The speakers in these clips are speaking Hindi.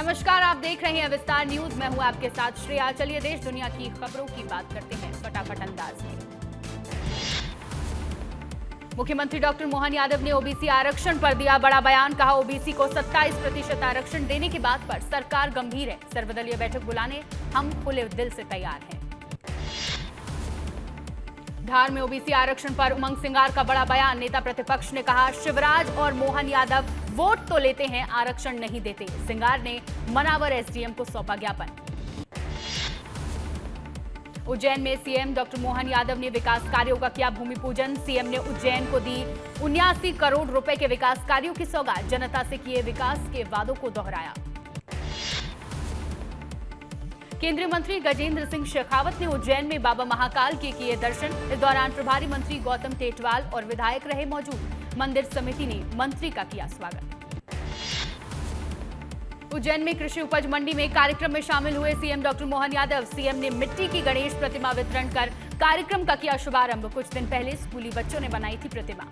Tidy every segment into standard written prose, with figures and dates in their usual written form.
नमस्कार, आप देख रहे हैं विस्तार न्यूज। मैं हूं आपके साथ श्रेया। चलिए देश दुनिया की खबरों की बात करते हैं फटाफट अंदाज में। मुख्यमंत्री डॉक्टर मोहन यादव ने ओबीसी आरक्षण पर दिया बड़ा बयान। कहा, ओबीसी को 27% आरक्षण देने की बात पर सरकार गंभीर है। सर्वदलीय बैठक बुलाने हम खुले दिल से तैयार हैं। धार में ओबीसी आरक्षण पर उमंग सिंगार का बड़ा बयान। नेता प्रतिपक्ष ने कहा, शिवराज और मोहन यादव वोट तो लेते हैं, आरक्षण नहीं देते। सिंगार ने मनावर एसडीएम को सौंपा ज्ञापन। उज्जैन में सीएम डॉक्टर मोहन यादव ने विकास कार्यों का किया भूमि पूजन। सीएम ने उज्जैन को दी 79 करोड़ रुपए के विकास कार्यों की सौगात। जनता से किए विकास के वादों को दोहराया। केंद्रीय मंत्री गजेंद्र सिंह शेखावत ने उज्जैन में बाबा महाकाल के किए दर्शन। इस दौरान प्रभारी मंत्री गौतम टेटवाल और विधायक रहे मौजूद। मंदिर समिति ने मंत्री का किया स्वागत। उज्जैन में कृषि उपज मंडी में कार्यक्रम में शामिल हुए CM doctor Mohan Yadav. CM ने मिट्टी की गणेश प्रतिमा वितरण कर कार्यक्रम का किया शुभारंभ। कुछ दिन पहले स्कूली बच्चों ने बनाई थी प्रतिमा।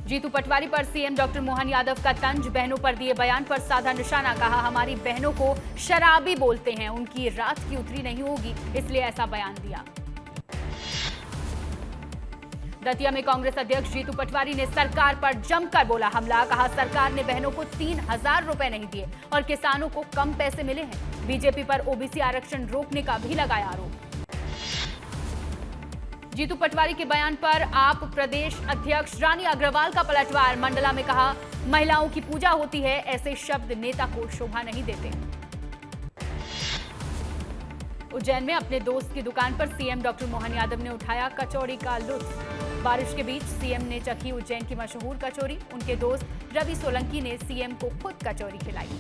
जीतू पटवारी पर सीएम डॉक्टर मोहन यादव का तंज। बहनों पर दिए बयान पर साधा निशाना। कहा, हमारी बहनों को शराबी बोलते हैं, उनकी रात की उतरी नहीं होगी, इसलिए ऐसा बयान दिया। दतिया में कांग्रेस अध्यक्ष जीतू पटवारी ने सरकार पर जमकर बोला हमला। कहा, सरकार ने बहनों को 3000 रुपए नहीं दिए और किसानों को कम पैसे मिले हैं। बीजेपी पर ओबीसी आरक्षण रोकने का भी लगाया आरोप। जीतू पटवारी के बयान पर आप प्रदेश अध्यक्ष रानी अग्रवाल का पलटवार। मंडला में कहा, महिलाओं की पूजा होती है, ऐसे शब्द नेता को शोभा नहीं देते। उज्जैन में अपने दोस्त की दुकान पर सीएम डॉक्टर मोहन यादव ने उठाया कचौड़ी का लुत्फ। बारिश के बीच सीएम ने चखी उज्जैन की मशहूर कचौरी। उनके दोस्त रवि सोलंकी ने सीएम को खुद कचौरी खिलाई।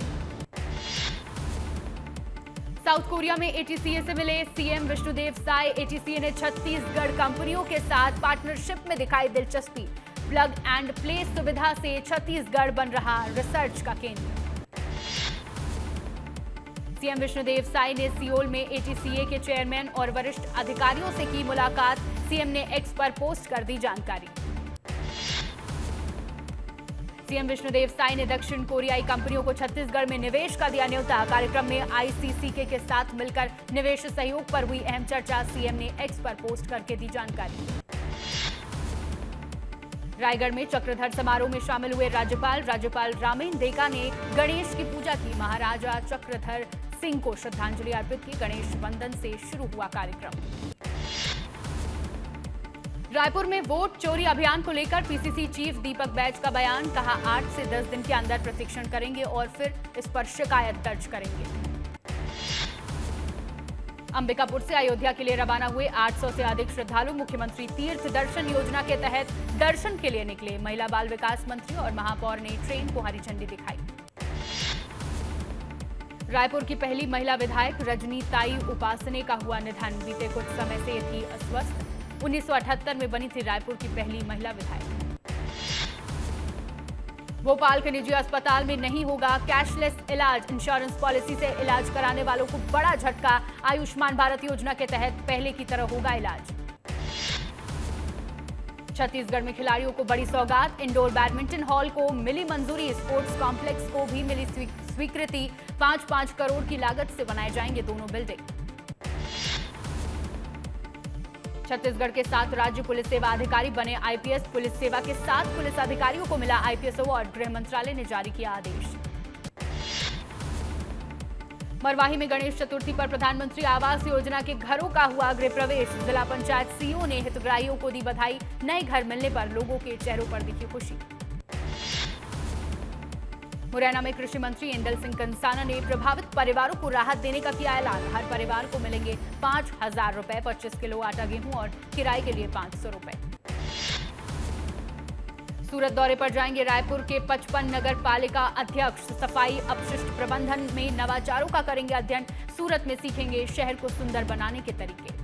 साउथ कोरिया में एटीसीए से मिले सीएम विष्णुदेव साय। एटीसीए ने छत्तीसगढ़ कंपनियों के साथ पार्टनरशिप में दिखाई दिलचस्पी। प्लग एंड प्ले सुविधा से छत्तीसगढ़ बन रहा रिसर्च का केंद्र। सीएम विष्णुदेव साय ने सियोल में एटीसीए के चेयरमैन और वरिष्ठ अधिकारियों से की मुलाकात। सीएम ने एक्स पर पोस्ट कर दी जानकारी। सीएम विष्णुदेव साय ने दक्षिण कोरियाई कंपनियों को छत्तीसगढ़ में निवेश का दिया न्योता। कार्यक्रम में आईसीसीके के साथ मिलकर निवेश सहयोग पर हुई अहम चर्चा। सीएम ने एक्स पर पोस्ट करके दी जानकारी। रायगढ़ में चक्रधर समारोह में शामिल हुए राज्यपाल रामेन डेका ने गणेश की पूजा की। महाराजा चक्रधर सिंह को श्रद्धांजलि अर्पित की। गणेश वंदन से शुरू हुआ कार्यक्रम। रायपुर में वोट चोरी अभियान को लेकर पीसीसी चीफ दीपक बैज का बयान। कहा, 8 से 10 दिन के अंदर प्रशिक्षण करेंगे और फिर इस पर शिकायत दर्ज करेंगे। अंबिकापुर से अयोध्या के लिए रवाना हुए 800 से अधिक श्रद्धालु मुख्यमंत्री तीर्थ दर्शन योजना के तहत दर्शन के लिए निकले। महिला बाल विकास मंत्री और महापौर ने ट्रेन को हरी झंडी दिखाई। रायपुर की पहली महिला विधायक रजनी ताई उपासने का हुआ निधन। बीते कुछ समय से थी अस्वस्थ। 1978 में बनी थी रायपुर की पहली महिला विधायक। भोपाल के निजी अस्पताल में नहीं होगा कैशलेस इलाज। इंश्योरेंस पॉलिसी से इलाज कराने वालों को बड़ा झटका। आयुष्मान भारत योजना के तहत पहले की तरह होगा इलाज। छत्तीसगढ़ में खिलाड़ियों को बड़ी सौगात। इंडोर बैडमिंटन हॉल को मिली मंजूरी। स्पोर्ट्स कॉम्प्लेक्स को भी मिली स्वीकृति। 5-5 करोड़ की लागत से बनाए जाएंगे दोनों बिल्डिंग। छत्तीसगढ़ के 7 राज्य पुलिस सेवा अधिकारी बने आईपीएस। पुलिस सेवा के 7 पुलिस अधिकारियों को मिला आईपीएस अवार्ड। गृह मंत्रालय ने जारी किया आदेश। मरवाही में गणेश चतुर्थी पर प्रधानमंत्री आवास योजना के घरों का हुआ गृह प्रवेश। जिला पंचायत सीईओ ने हितग्राहियों को दी बधाई। नए घर मिलने पर लोगों के चेहरों पर दिखी खुशी। मुरैना में कृषि मंत्री इंदल सिंह कंसाना ने प्रभावित परिवारों को राहत देने का किया ऐलान। हर परिवार को मिलेंगे 5000 रुपए, 25 किलो आटा गेहूं और किराए के लिए 500 रुपए। सूरत दौरे पर जाएंगे रायपुर के 55 नगर पालिका अध्यक्ष। सफाई अपशिष्ट प्रबंधन में नवाचारों का करेंगे अध्ययन। सूरत में सीखेंगे शहर को सुंदर बनाने के तरीके।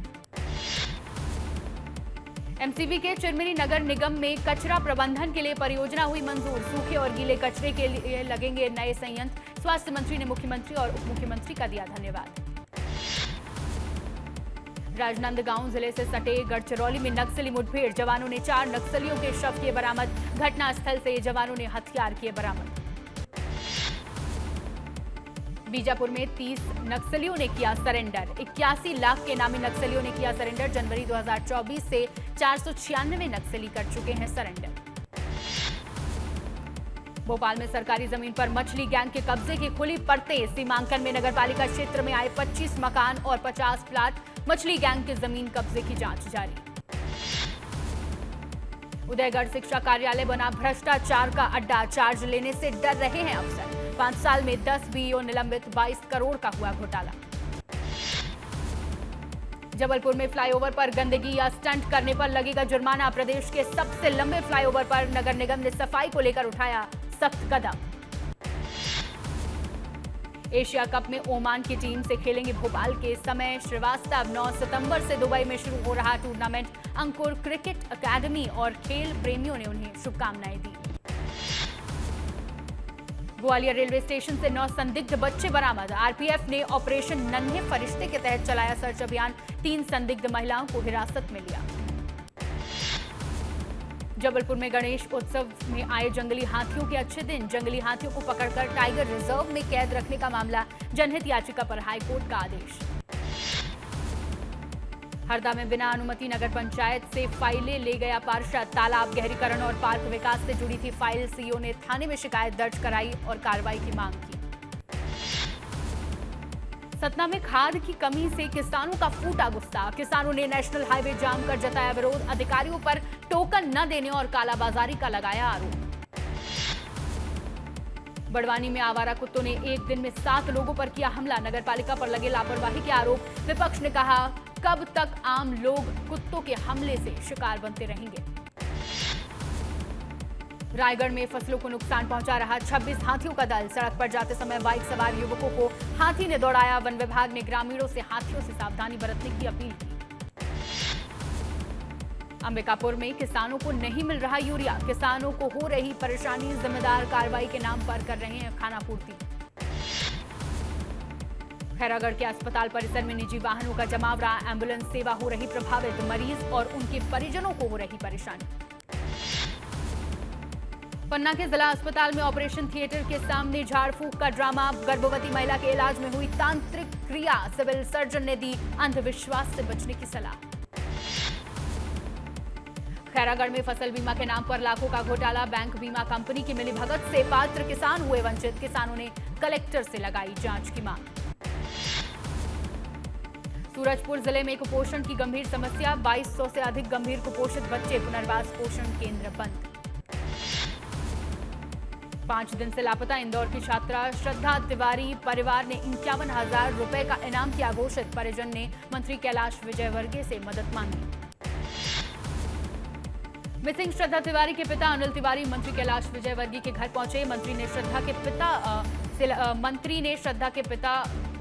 एमसीबी के चिरमिरी नगर निगम में कचरा प्रबंधन के लिए परियोजना हुई मंजूर। सूखे और गीले कचरे के लिए लगेंगे नए संयंत्र। स्वास्थ्य मंत्री ने मुख्यमंत्री और उप मुख्यमंत्री का दिया धन्यवाद। राजनांदगांव जिले से सटे गढ़चिरौली में नक्सली मुठभेड़। जवानों ने 4 नक्सलियों के शव किए बरामद। घटनास्थल से जवानों ने हथियार किए बरामद। बीजापुर में 30 नक्सलियों ने किया सरेंडर। 81 लाख के नामी नक्सलियों ने किया सरेंडर। जनवरी 2024 से 496 नक्सली कर चुके हैं सरेंडर। भोपाल में सरकारी जमीन पर मछली गैंग के कब्जे की खुली परतें। सीमांकन में नगरपालिका क्षेत्र में आए 25 मकान और 50 प्लाट। मछली गैंग के जमीन कब्जे की जांच जारी। उदयगढ़ शिक्षा कार्यालय बना भ्रष्टाचार का अड्डा। चार्ज लेने से डर रहे हैं अफसर। 5 साल में 10 बीईओ निलंबित। 22 करोड़ का हुआ घोटाला। जबलपुर में फ्लाईओवर पर गंदगी या स्टंट करने पर लगेगा जुर्माना। प्रदेश के सबसे लंबे फ्लाईओवर पर नगर निगम ने सफाई को लेकर उठाया सख्त कदम। एशिया कप में ओमान की टीम से खेलेंगे भोपाल के समय श्रीवास्तव। 9 सितंबर से दुबई में शुरू हो रहा टूर्नामेंट। अंकुर क्रिकेट अकादमी और खेल प्रेमियों ने उन्हें शुभकामनाएं दी। ग्वालियर रेलवे स्टेशन से 9 संदिग्ध बच्चे बरामद। आरपीएफ ने ऑपरेशन नन्हे फरिश्ते के तहत चलाया सर्च अभियान। 3 संदिग्ध महिलाओं को हिरासत में लिया। जबलपुर में गणेश उत्सव में आए जंगली हाथियों के अच्छे दिन। जंगली हाथियों को पकड़कर टाइगर रिजर्व में कैद रखने का मामला। जनहित याचिका पर हाईकोर्ट का आदेश। हरदा में बिना अनुमति नगर पंचायत से फाइलें ले गया पार्षद। तालाब गहरीकरण और पार्क विकास से जुड़ी थी फाइल। सीईओ ने थाने में शिकायत दर्ज कराई और कार्रवाई की मांग की। सतना में खाद की कमी से किसानों का फूटा गुस्सा। किसानों ने नेशनल हाईवे जाम कर जताया विरोध। अधिकारियों पर टोकन न देने और कालाबाजारी का लगाया आरोप। बड़वानी में आवारा कुत्तों ने एक दिन में 7 लोगों पर किया हमला। नगरपालिका पर लगे लापरवाही के आरोप। विपक्ष ने कहा, कब तक आम लोग कुत्तों के हमले से शिकार बनते रहेंगे। रायगढ़ में फसलों को नुकसान पहुंचा रहा 26 हाथियों का दल। सड़क पर जाते समय बाइक सवार युवकों को हाथी ने दौड़ाया। वन विभाग ने ग्रामीणों से हाथियों से सावधानी बरतने की अपील की। अंबिकापुर में किसानों को नहीं मिल रहा यूरिया। किसानों को हो रही परेशानी। जिम्मेदार कार्रवाई के नाम पर कर रहे हैं खानापूर्ति। खैरागढ़ के अस्पताल परिसर में निजी वाहनों का जमाव रहा। एम्बुलेंस सेवा हो रही प्रभावित। मरीज और उनके परिजनों को हो रही परेशानी। पन्ना के जिला अस्पताल में ऑपरेशन थिएटर के सामने झाड़ फूंक का ड्रामा। गर्भवती महिला के इलाज में हुई तांत्रिक क्रिया। सिविल सर्जन ने दी अंधविश्वास से बचने की सलाह। खैरागढ़ में फसल बीमा के नाम पर लाखों का घोटाला। बैंक बीमा कंपनी की मिलीभगत से पात्र किसान हुए वंचित। किसानों ने कलेक्टर से लगाई जांच की मांग। सूरजपुर जिले में कुपोषण की गंभीर समस्या। 2200 से अधिक गंभीर कुपोषित बच्चे। पुनर्वास पोषण केंद्र बंद। 5 दिन से लापता इंदौर की छात्रा श्रद्धा तिवारी परिवार ने 51,000 रुपए का इनाम किया घोषित। परिजन ने मंत्री कैलाश विजयवर्गीय से मदद मांगी। मिसिंग श्रद्धा तिवारी के पिता अनिल तिवारी मंत्री कैलाश विजयवर्गीय के घर पहुंचे। मंत्री ने श्रद्धा के पिता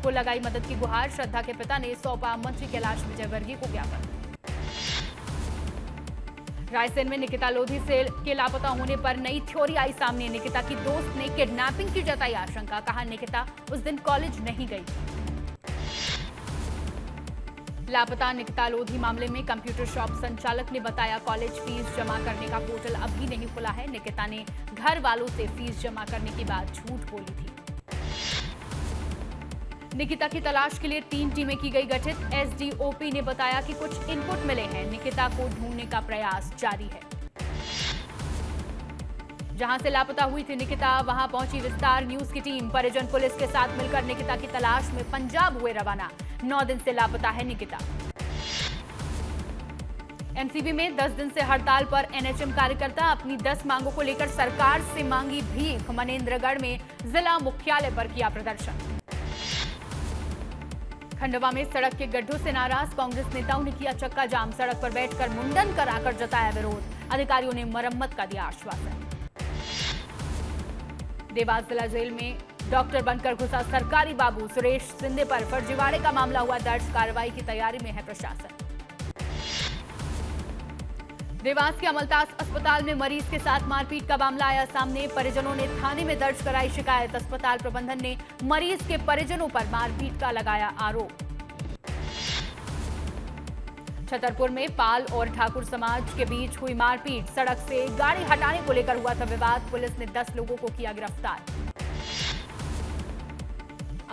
को लगाई मदद की गुहार। श्रद्धा के पिता ने सौंपा मंत्री कैलाश विजयवर्गीय को ज्ञापन। रायसेन में निकिता लोधी के लापता होने पर नई थ्योरी आई सामने। निकिता की दोस्त ने किडनैपिंग की जताई आशंका। कहा, निकिता उस दिन कॉलेज नहीं गई थी। लापता निकिता लोधी मामले में कंप्यूटर शॉप संचालक ने बताया, कॉलेज फीस जमा करने का पोर्टल अभी नहीं खुला है। निकिता ने घर वालों से फीस जमा करने की बात झूठ बोली थी। निकिता की तलाश के लिए 3 टीमें की गई गठित। एसडीओपी ने बताया कि कुछ इनपुट मिले हैं। निकिता को ढूंढने का प्रयास जारी है। जहां से लापता हुई थी निकिता, वहां पहुंची विस्तार न्यूज की टीम। परिजन पुलिस के साथ मिलकर निकिता की तलाश में पंजाब हुए रवाना। 9 दिन से लापता है निकिता। एमसीबी में 10 दिन से हड़ताल पर एनएचएम कार्यकर्ता। अपनी 10 मांगों को लेकर सरकार से मांगी भीख। मनेंद्रगढ़ में जिला मुख्यालय पर किया प्रदर्शन। खंडवा में सड़क के गड्ढों से नाराज कांग्रेस नेताओं ने किया चक्का जाम। सड़क पर बैठकर मुंडन कराकर जताया विरोध। अधिकारियों ने मरम्मत का दिया आश्वासन। देवास जिला जेल में डॉक्टर बनकर घुसा सरकारी बाबू। सुरेश सिंधे पर फर्जीवाड़े का मामला हुआ दर्ज। कार्रवाई की तैयारी में है प्रशासन। देवास के अमलतास अस्पताल में मरीज के साथ मारपीट का मामला आया सामने। परिजनों ने थाने में दर्ज कराई शिकायत। अस्पताल प्रबंधन ने मरीज के परिजनों पर मारपीट का लगाया आरोप। छतरपुर में पाल और ठाकुर समाज के बीच हुई मारपीट। सड़क से गाड़ी हटाने को लेकर हुआ था विवाद। पुलिस ने 10 लोगों को किया गिरफ्तार।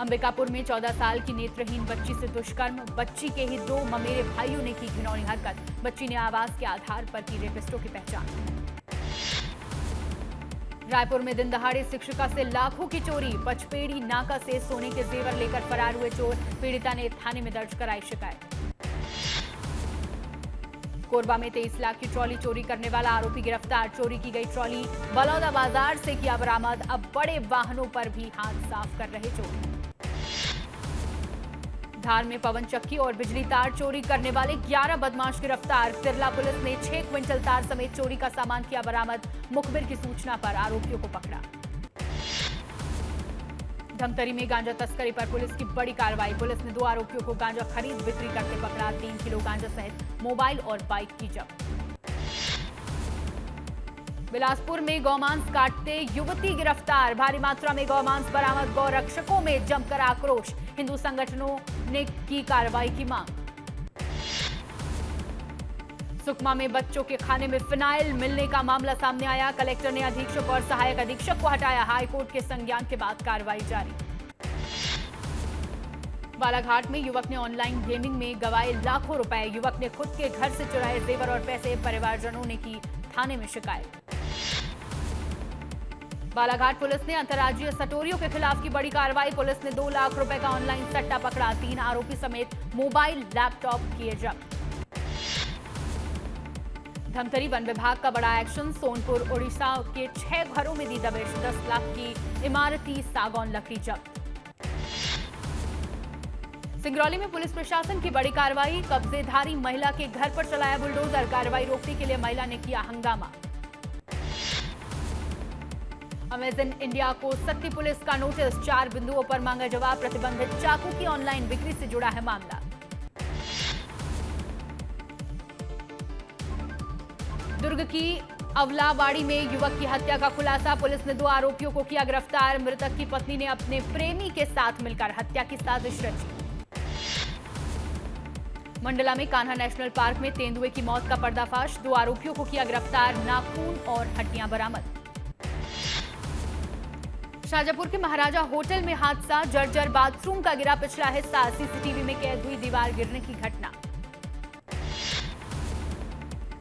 अंबिकापुर में 14 साल की नेत्रहीन बच्ची से दुष्कर्म, बच्ची के ही 2 ममेरे भाइयों ने की घिनौनी हरकत, बच्ची ने आवाज के आधार पर की रेपिस्टों की पहचान। रायपुर में दिन दहाड़े शिक्षिका से लाखों की चोरी, पचपेड़ी नाका से सोने के जेवर लेकर फरार हुए चोर, पीड़िता ने थाने में दर्ज कराई शिकायत। कोरबा में 23 लाख की ट्रॉली चोरी करने वाला आरोपी गिरफ्तार, चोरी की गई ट्रॉली बलौदा बाजार से किया बरामद, अब बड़े वाहनों पर भी हाथ साफ कर रहे चोर। धार में पवन चक्की और बिजली तार चोरी करने वाले 11 बदमाश गिरफ्तार, तिरला पुलिस ने 6 क्विंटल तार समेत चोरी का सामान किया बरामद, मुखबिर की सूचना पर आरोपियों को पकड़ा। धमतरी में गांजा तस्करी पर पुलिस की बड़ी कार्रवाई, पुलिस ने 2 आरोपियों को गांजा खरीद बिक्री करते पकड़ा, 3 किलो गांजा सहित मोबाइल और बाइक की जब्त। बिलासपुर में गौमांस काटते युवती गिरफ्तार, भारी मात्रा में गौमांस बरामद, गौ रक्षकों में जमकर आक्रोश, हिंदू संगठनों ने की कार्रवाई की मांग। सुकमा में बच्चों के खाने में फिनाइल मिलने का मामला सामने आया, कलेक्टर ने अधीक्षक और सहायक अधीक्षक को हटाया, हाईकोर्ट के संज्ञान के बाद कार्रवाई जारी। बालाघाट में युवक ने ऑनलाइन गेमिंग में गंवाए लाखों रुपए, युवक ने खुद के घर से चुराए जेवर और पैसे, परिवारजनों ने की थाने में शिकायत। बालाघाट पुलिस ने अंतर्राज्यीय सटोरियों के खिलाफ की बड़ी कार्रवाई, पुलिस ने 2 लाख रुपए का ऑनलाइन सट्टा पकड़ा, 3 आरोपी समेत मोबाइल लैपटॉप किए जब्त। धमतरी वन विभाग का बड़ा एक्शन, सोनपुर ओडिशा के 6 घरों में दी दबिश, 10 लाख की इमारती सागौन लकड़ी जब्त। सिंगरौली में पुलिस प्रशासन की बड़ी कार्रवाई, कब्जेधारी महिला के घर पर चलाया बुलडोजर, कार्रवाई रोकने के लिए महिला ने किया हंगामा। अमेजन इंडिया को सत्ती पुलिस का नोटिस, 4 बिंदुओं पर मांगा जवाब, प्रतिबंधित चाकू की ऑनलाइन बिक्री से जुड़ा है मामला। दुर्ग की अवलावाड़ी में युवक की हत्या का खुलासा, पुलिस ने 2 आरोपियों को किया गिरफ्तार, मृतक की पत्नी ने अपने प्रेमी के साथ मिलकर हत्या की साजिश रची। मंडला में कान्हा नेशनल पार्क में तेंदुए की मौत का पर्दाफाश, 2 आरोपियों को किया गिरफ्तार, नाखून और हड्डियां बरामद। शाजापुर के महाराजा होटल में हादसा, जर्जर बाथरूम का गिरा पिछला हिस्सा, सीसीटीवी में कैद हुई दीवार गिरने की घटना।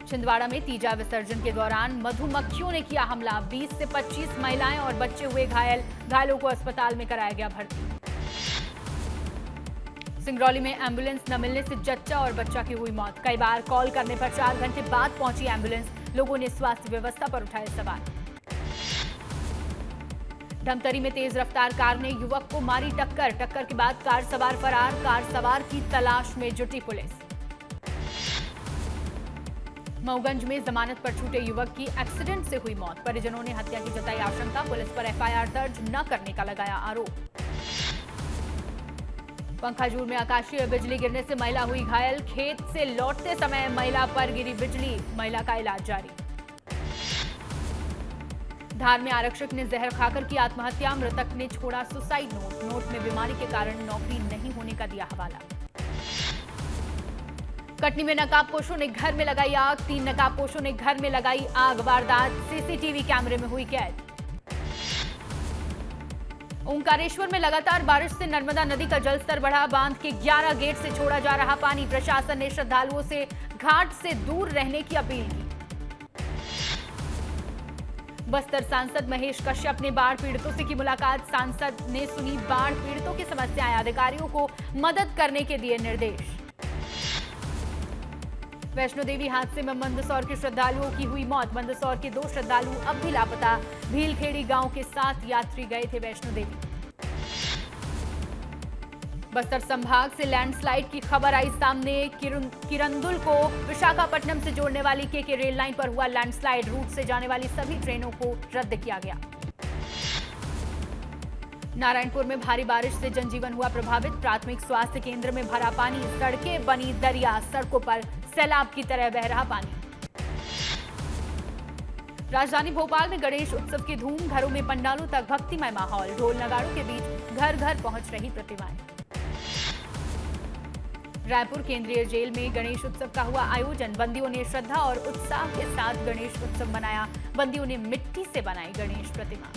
छिंदवाड़ा में तीजा विसर्जन के दौरान मधुमक्खियों ने किया हमला, 20 से 25 महिलाएं और बच्चे हुए घायल, घायलों को अस्पताल में कराया गया भर्ती। सिंगरौली में एम्बुलेंस न मिलने से जच्चा और बच्चा की हुई मौत, कई बार कॉल करने पर 4 घंटे बाद पहुंची एम्बुलेंस, लोगों ने स्वास्थ्य व्यवस्था पर उठाए सवाल। धमतरी में तेज रफ्तार कार ने युवक को मारी टक्कर, टक्कर के बाद कार सवार फरार, कार सवार की तलाश में जुटी पुलिस। मऊगंज में जमानत पर छूटे युवक की एक्सीडेंट से हुई मौत, परिजनों ने हत्या की जताई आशंका, पुलिस पर एफआईआर दर्ज न करने का लगाया आरोप। पंखाजूर में आकाशीय बिजली गिरने से महिला हुई घायल, खेत से लौटते समय महिला पर गिरी बिजली, महिला का इलाज जारी। धार में आरक्षक ने जहर खाकर की आत्महत्या, मृतक ने छोड़ा सुसाइड नोट, नोट में बीमारी के कारण नौकरी नहीं होने का दिया हवाला। कटनी में नकाबपोशों ने घर में लगाई आग, 3 नकाबपोशों ने घर में लगाई आग, वारदात सीसीटीवी कैमरे में हुई कैद। ओंकारेश्वर में लगातार बारिश से नर्मदा नदी का जलस्तर बढ़ा, बांध के 11 गेट से छोड़ा जा रहा पानी, प्रशासन ने श्रद्धालुओं से घाट से दूर रहने की अपील की। बस्तर सांसद महेश कश्यप ने बाढ़ पीड़ितों से की मुलाकात, सांसद ने सुनी बाढ़ पीड़ितों की समस्याएं, अधिकारियों को मदद करने के दिए निर्देश। वैष्णो देवी हादसे में मंदसौर के श्रद्धालुओं की हुई मौत, मंदसौर के 2 श्रद्धालु अब भी लापता, भीलखेड़ी गांव के 7 यात्री गए थे वैष्णो देवी। बस्तर संभाग से लैंडस्लाइड की खबर आई सामने, किरंदुल को विशाखापट्टनम से जोड़ने वाली केके रेल लाइन पर हुआ लैंडस्लाइड, रूट से जाने वाली सभी ट्रेनों को रद्द किया गया। नारायणपुर में भारी बारिश से जनजीवन हुआ प्रभावित, प्राथमिक स्वास्थ्य केंद्र में भरा पानी, सड़कें बनी दरिया, सड़कों पर सैलाब की तरह बह रहा पानी। राजधानी भोपाल में गणेश उत्सव की धूम, घरों में पंडालों तक भक्तिमय माहौल, ढोल नगाड़ों के बीच घर घर पहुंच रही प्रतिमाएं। रायपुर केंद्रीय जेल में गणेश उत्सव का हुआ आयोजन, बंदियों ने श्रद्धा और उत्साह के साथ गणेश उत्सव मनाया, बंदियों ने मिट्टी से बनाई गणेश प्रतिमा।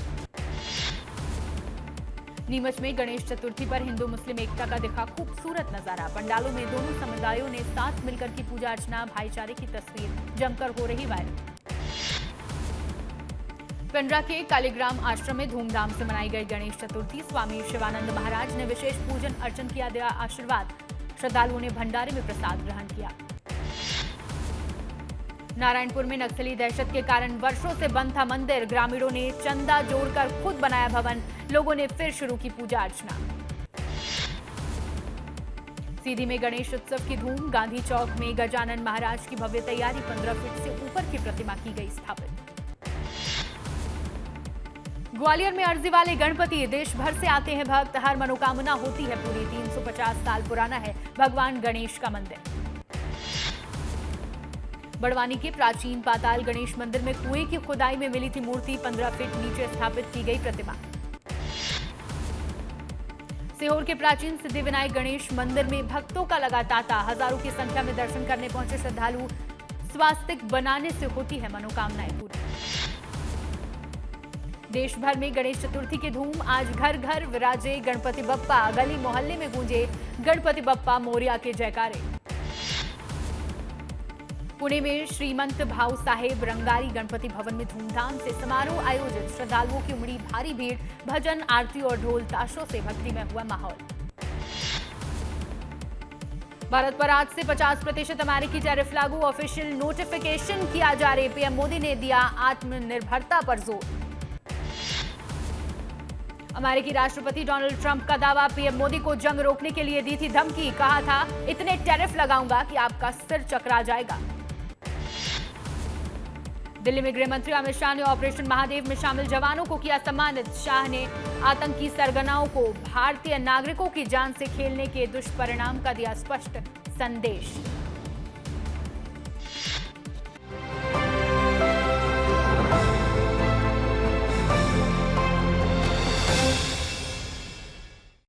नीमच में गणेश चतुर्थी पर हिंदू मुस्लिम एकता का दिखा खूबसूरत नजारा। पंडालों में दोनों समुदायों ने साथ मिलकर की पूजा अर्चना, भाईचारे की तस्वीर जमकर हो रही वायरल। पेंड्रा के कालीग्राम आश्रम में धूमधाम से मनाई गई गणेश चतुर्थी। स्वामी शिवानंद महाराज ने विशेष पूजन अर्चन किया, दिया आशीर्वाद। श्रद्धालुओं ने भंडारे में प्रसाद ग्रहण किया। नारायणपुर में नक्सली दहशत के कारण वर्षों से बंद था मंदिर। ग्रामीणों ने चंदा जोड़कर खुद बनाया भवन। लोगों ने फिर शुरू की पूजा अर्चना। सीधी में गणेश उत्सव की धूम। गांधी चौक में गजानन महाराज की भव्य तैयारी। 15 फीट से ऊपर की प्रतिमा की गई स्थापित। ग्वालियर में अर्जी वाले गणपति, देश भर से आते हैं भक्त। हर मनोकामना होती है पूरी। 350 साल पुराना है भगवान गणेश का मंदिर। बड़वानी के प्राचीन पाताल गणेश मंदिर में कुएं की खुदाई में मिली थी मूर्ति। 15 फीट नीचे स्थापित की गई प्रतिमा। सीहोर के प्राचीन सिद्धिविनायक गणेश मंदिर में भक्तों का लगा तांता। हजारों की संख्या में दर्शन करने पहुंचे श्रद्धालु। स्वास्तिक बनाने से होती है मनोकामनाएं पूरी। देश भर में गणेश चतुर्थी की धूम। आज घर घर विराजे गणपति बप्पा। गली मोहल्ले में गूंजे गणपति बप्पा मोरिया के जयकारे। पुणे में श्रीमंत भाऊ साहेब रंगारी गणपति भवन में धूमधाम से समारोह आयोजित। श्रद्धालुओं की उमड़ी भारी भीड़। भजन, आरती और ढोल ताशों से भक्ति में हुआ माहौल। भारत पर आज से 50% अमेरिकी टैरिफ लागू। ऑफिशियल नोटिफिकेशन किया जारी। पीएम मोदी ने दिया आत्मनिर्भरता पर जोर। अमेरिकी राष्ट्रपति डोनाल्ड ट्रंप का दावा। पीएम मोदी को जंग रोकने के लिए दी थी धमकी। कहा था इतने टैरिफ लगाऊंगा कि आपका सिर चकरा जाएगा। दिल्ली में गृह मंत्री अमित शाह ने ऑपरेशन महादेव में शामिल जवानों को किया सम्मानित। शाह ने आतंकी सरगनाओं को भारतीय नागरिकों की जान से खेलने के दुष्परिणाम का दिया स्पष्ट संदेश।